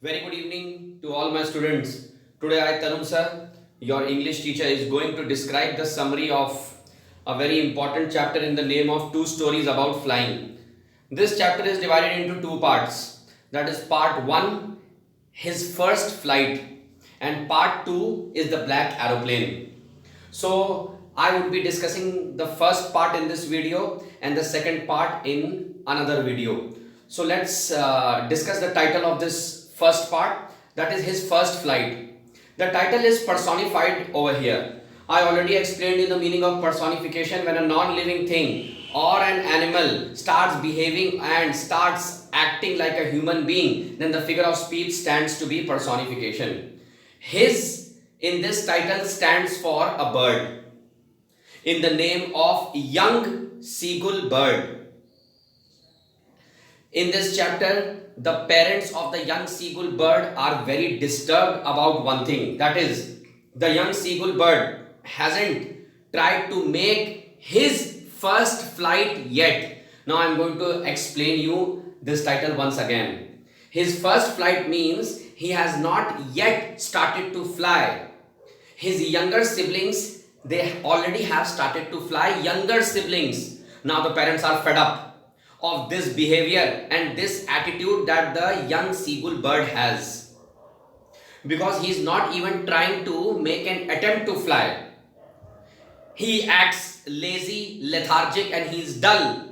Very good evening to all my students. Today I, Tarun sir, your English teacher, is going to describe the summary of a very important chapter in the name of Two Stories About Flying. This chapter is divided into two parts. That is part 1, his first flight, and part 2 is the black aeroplane. So I would be discussing the first part in this video and the second part in another video. So let's discuss the title of this first part, that is his first flight. The title is personified over here. I already explained you the meaning of personification. When a non-living thing or an animal starts behaving and starts acting like a human being, then the figure of speech stands to be personification. His in this title stands for a bird in the name of young seagull bird. In this chapter, the parents of the young seagull bird are very disturbed about one thing. That is, the young seagull bird hasn't tried to make his first flight yet. Now I am going to explain you this title once again. His first flight means he has not yet started to fly. His younger siblings, they already have started to fly. Younger siblings. Now the parents are fed up of this behavior and this attitude that the young seagull bird has, because he is not even trying to make an attempt to fly. He acts lazy, lethargic, and he is dull.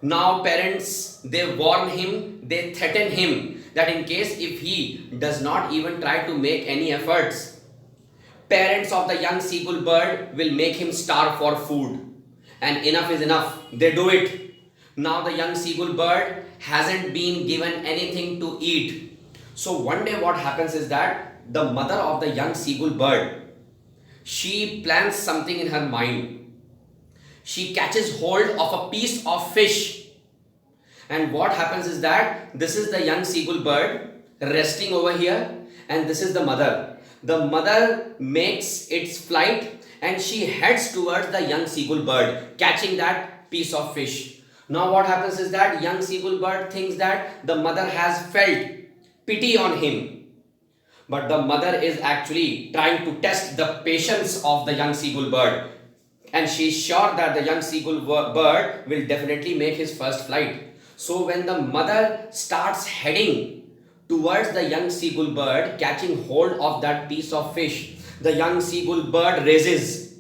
Now parents, they warn him, they threaten him that in case if he does not even try to make any efforts, parents of the young seagull bird will make him starve for food. And enough is enough. They do it. Now the young seagull bird hasn't been given anything to eat. So one day what happens is that the mother of the young seagull bird, she plans something in her mind. She catches hold of a piece of fish. And what happens is that this is the young seagull bird resting over here, and this is the mother. The mother makes its flight and she heads towards the young seagull bird, catching that piece of fish. Now what happens is that young seagull bird thinks that the mother has felt pity on him. But the mother is actually trying to test the patience of the young seagull bird. And she is sure that the young seagull bird will definitely make his first flight. So when the mother starts heading towards the young seagull bird, catching hold of that piece of fish, the young seagull bird raises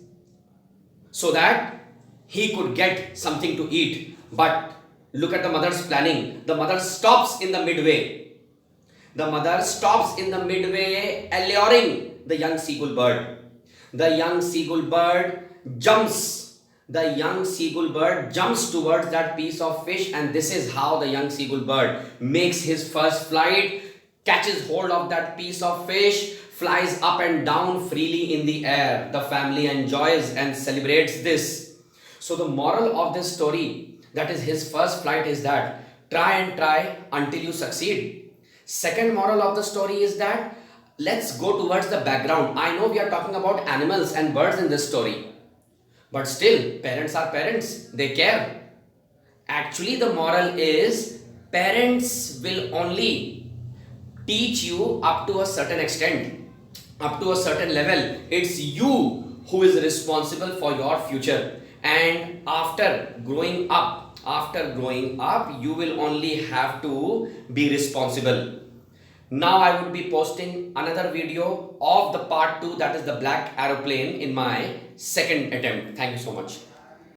so that he could get something to eat. But look at the mother's planning. The mother stops in the midway. The mother stops in the midway, alluring the young seagull bird. The young seagull bird jumps. The young seagull bird jumps towards that piece of fish, and this is how the young seagull bird makes his first flight, catches hold of that piece of fish, flies up and down freely in the air. The family enjoys and celebrates this. So the moral of this story, that is his first flight, is that try and try until you succeed. Second moral of the story is that let's go towards the background. I know we are talking about animals and birds in this story, but still parents are parents. They care. Actually the moral is parents will only teach you up to a certain extent, up to a certain level. It's you who is responsible for your future, and after growing up, you will only have to be responsible. Now I would be posting another video of the part 2, that is the black aeroplane, in my second attempt. Thank you so much.